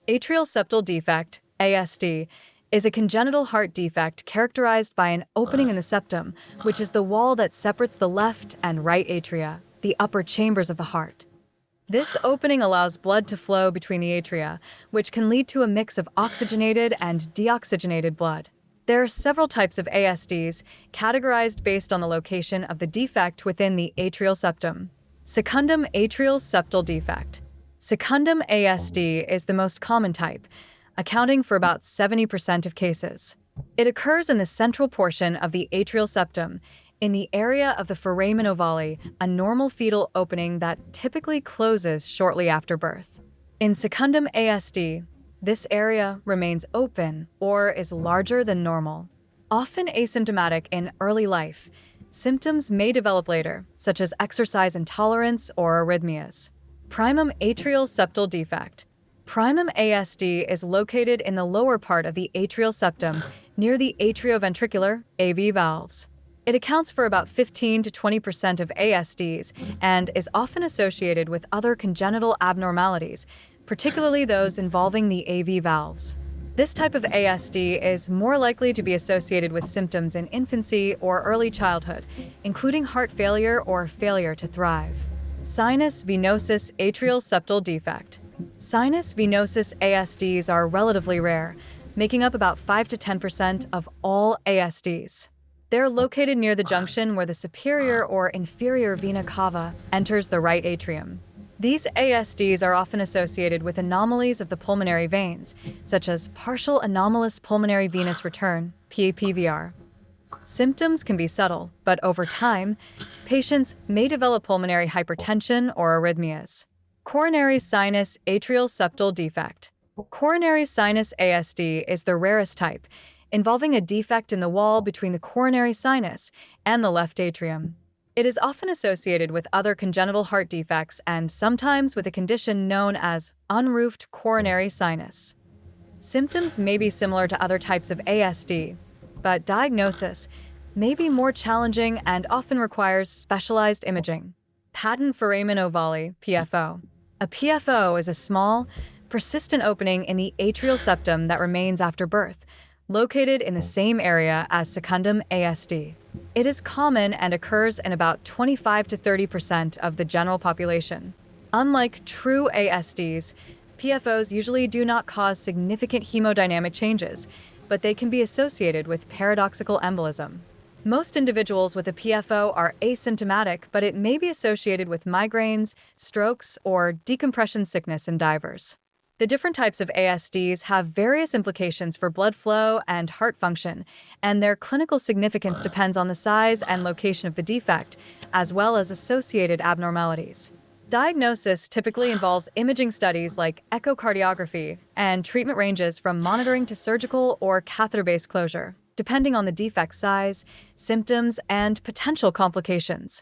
Atrial septal defect, ASD, is a congenital heart defect characterized by an opening in the septum, which is the wall that separates the left and right atria, the upper chambers of the heart. This opening allows blood to flow between the atria, which can lead to a mix of oxygenated and deoxygenated blood. There are several types of ASDs, categorized based on the location of the defect within the atrial septum. Secundum atrial septal defect. Secundum ASD is the most common type, accounting for about 70% of cases. It occurs in the central portion of the atrial septum, in the area of the foramen ovale, a normal fetal opening that typically closes shortly after birth. In secundum ASD, this area remains open or is larger than normal. Often asymptomatic in early life, symptoms may develop later, such as exercise intolerance or arrhythmias. Primum atrial septal defect. Primum ASD is located in the lower part of the atrial septum, near the atrioventricular AV valves. It accounts for about 15 to 20% of ASDs and is often associated with other congenital abnormalities, particularly those involving the AV valves. This type of ASD is more likely to be associated with symptoms in infancy or early childhood, including heart failure or failure to thrive. Sinus venosus atrial septal defect. Sinus venosus ASDs are relatively rare, making up about 5 to 10% of all ASDs. They're located near the junction where the superior or inferior vena cava enters the right atrium. These ASDs are often associated with anomalies of the pulmonary veins, such as partial anomalous pulmonary venous return, PAPVR. Symptoms can be subtle, but over time, patients may develop pulmonary hypertension or arrhythmias. Coronary sinus atrial septal defect. Coronary sinus ASD is the rarest type, involving a defect in the wall between the coronary sinus and the left atrium. It is often associated with other congenital heart defects and sometimes with a condition known as unroofed coronary sinus. Symptoms may be similar to other types of ASD, but diagnosis may be more challenging and often requires specialized imaging. Patent foramen ovale, PFO. A PFO is a small, persistent opening in the atrial septum that remains after birth, located in the same area as secundum ASD. It is common and occurs in about 25 to 30% of the general population. Unlike true ASDs, PFOs usually do not cause significant hemodynamic changes, but they can be associated with paradoxical embolism. Most individuals with a PFO are asymptomatic, but it may be associated with migraines, strokes, or decompression sickness in divers. The different types of ASDs have various implications for blood flow and heart function, and their clinical significance depends on the size and location of the defect, as well as associated abnormalities. Diagnosis typically involves imaging studies like echocardiography, and treatment ranges from monitoring to surgical or catheter-based closure, depending on the defect size, symptoms, and potential complications.